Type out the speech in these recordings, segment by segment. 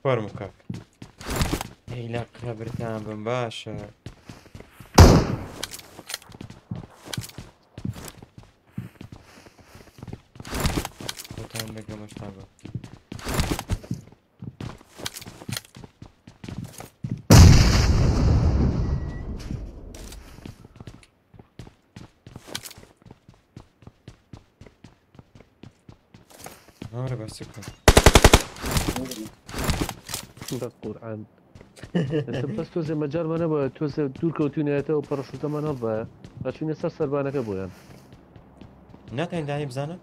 فەرموو هی لە قەبرتان بم باشە خۆتان لەگەمەشتان بە هەوارە بەس بکەم بقرآن بس توزێ مەجارمان نەبووە تۆزێ دوور کەوتونێتەوە پەڕەشوتەمان هەڵبە ئەچوونە سەر سەربانەکە بۆیان ناتوانین دانی بزانن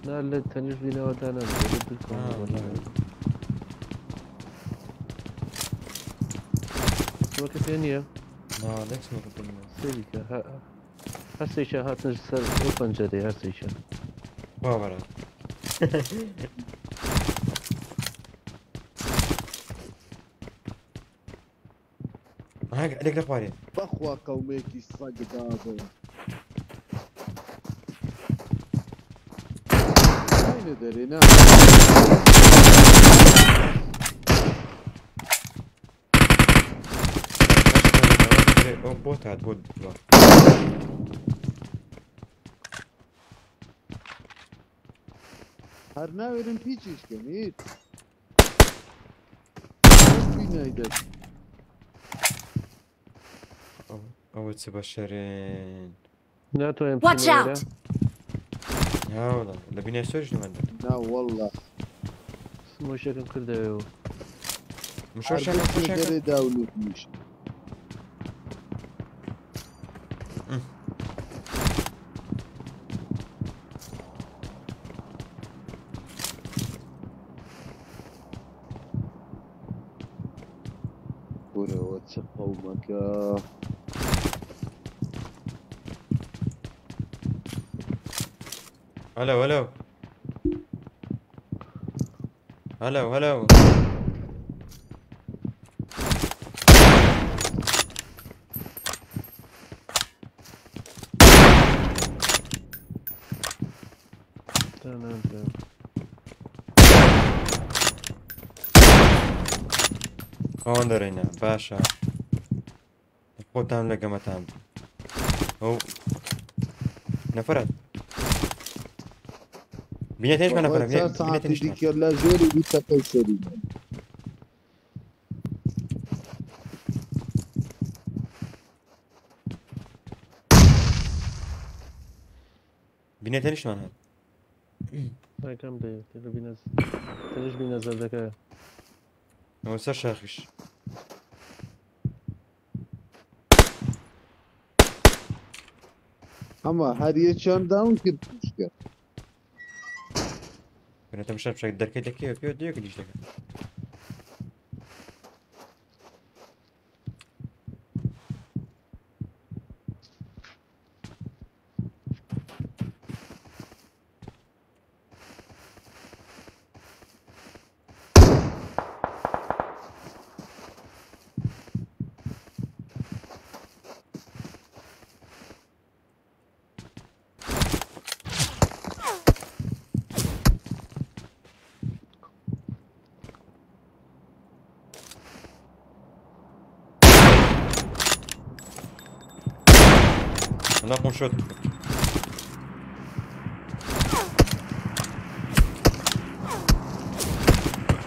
نا لە تەنیش بینەوەدا نەوەکە پێ نییە سێریکە هەستێکە هاتنە سەر ئەو پەنجەرەی هەستێکە باوەڕە لێک لەخوارێ بەخوا قەومێکی سەگ دابێ دەرێ نا بۆ هات بۆ هەر ناوێرم پیچیشکەنیت بینایدە ئەوە چ بە شەرێن ناتوانم Watch out! هاوڵە لە بینای سۆریش نمەندە نا وەڵڵا سمۆشەکەم کردەوە دەرێ داولوت میش وەرەوە چه قەومەکە هەلو هەلو هەلو هەلو ئەوەن دەرێنە باشە خۆتان لەگەمەتان ئەو نەفرەت بینێتێنشمە نەفرە دیکە لە ژێری بیتەقەی سەری بینێتێنشمان هەن کەم تەنیش بینە زەردەکە ئەوە سەر شاخیش ئەمە هەر یەکیان داون کرد پشکە بنێتم شەر بشێک دەرکەی دەکەوە پێ دیەکە دیش دەکەن لا قنشوت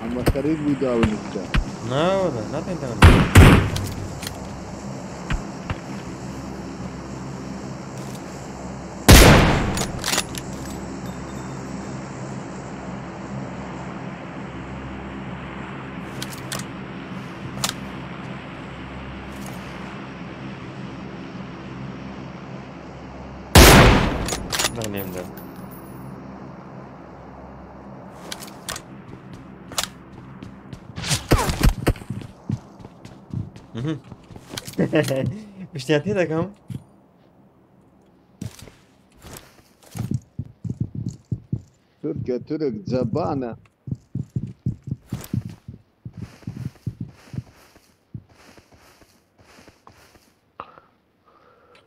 ئەمە خەریک بوو داونیکە ناوەڵە ناتوانین داوان نیم داد پشتیان تێ دەکەم تورکە تورک جەبانە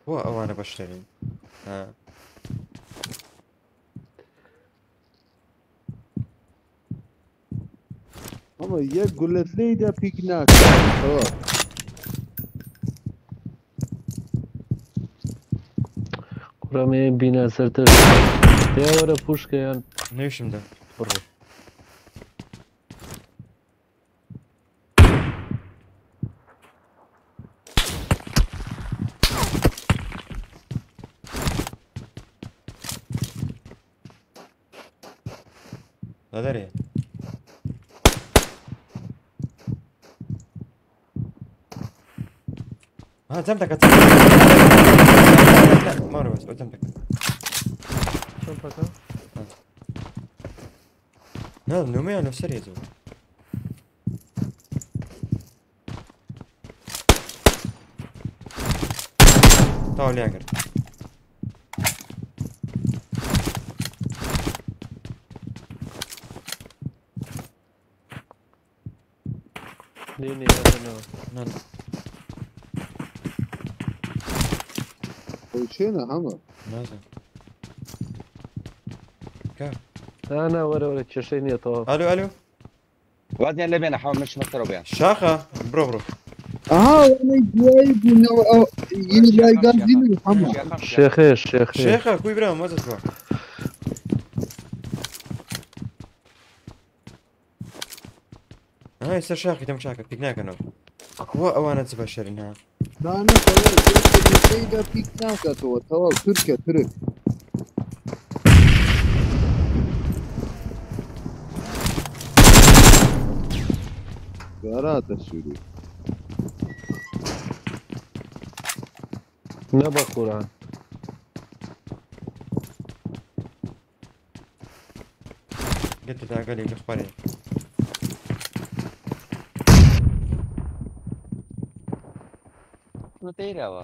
بۆ ئەوانە بەشترین اما یک گلت لیده پیک نکن قرامي بينا سرتر يا ورا بوشكا يعني نوشم ده برو لا دري ها تمتك لا مرة بس تمتك شو فاكر؟ لا نومي نفس الريزو طاول ياقر نيني هذا لا لا وشينا اما نازل كيف انا ورا تشيني طاف الو الو وادي اللي بينا حاول مش مكتر وبيع شاخة برو اها وانا جايب يلا قاعدين محمد شيخيش شيخة كوي برام ما تسمع هاي يصير شاخي تم شاكك تقناك انا هو اوانت تبشر انها لا انا خلاص ليده پیک نکن تو ترک قرات الشروع نبا قرآن قلت له قال لي الاخباري نتيرة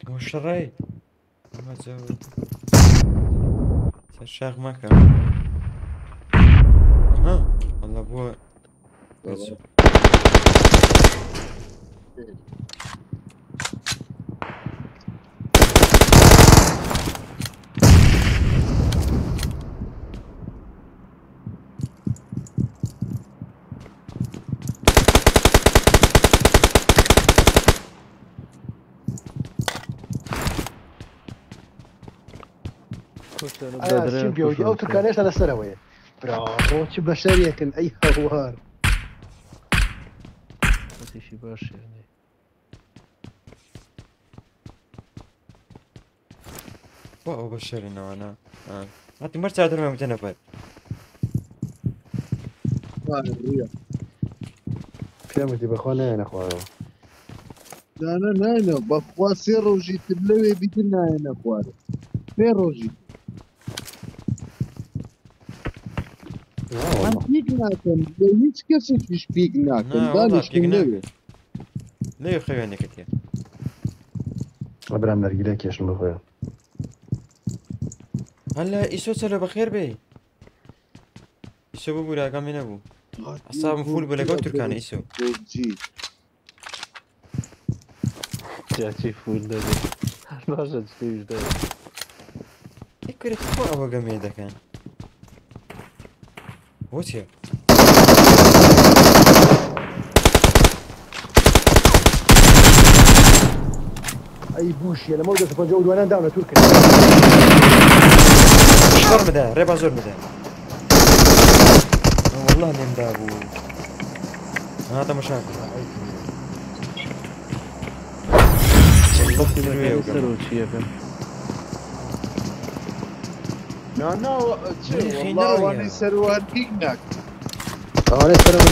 وش الرأي؟ ما تزود الشاغ ما كان ها والله ابوه شو بيودي او تركانيش على السنوية برافو شو بشرية كن اي هوار شي باش يعني واو بشرنا انا هاتي مرت على درهم 200 نفر فهمتي بخوانا انا اخويا لا انا بخوا سير وجيت بلوي بيتنا انا اخويا سير وجيت هم پیک نکن به هیچ کسی پیش پیک نکن نه والله دانش پیک نوی نکن. ليه خياني كتير ابراهيم نرجلك كيش اخويا هلا يسوى سلو بخير بي يسوى بابو لا قام من ابو اصاب مفول بلا قول تركان يسوى جی جاتي فول ده الباشا تشتيش ده يكره تفوق ابو قام ده كان وتيا اي بوشي انا موجود في الجو وانا داون تركي زور مدا ريبا زور مدا والله اني مدابو هذا مشاكل نه خیلی والله رویه. وانی سروان پیک نکن انا استلم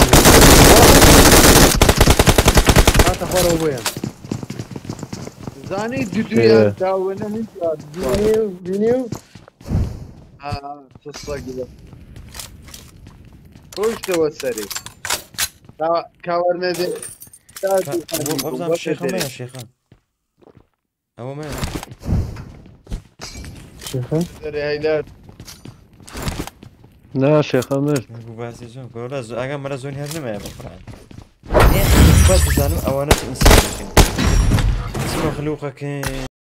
هات اخويا وين زانی دویا داونه هیچ فينيو قصة كذا خوش توسري كاورنا دي ابزام الشيخة ما يا شيخة هو ما شيخه هيلات لا شيخ امر ابو باسي زون ولا اقا مرة زون هذا ما يا بفران بس زانو اوانات انسان اسمه خلوقك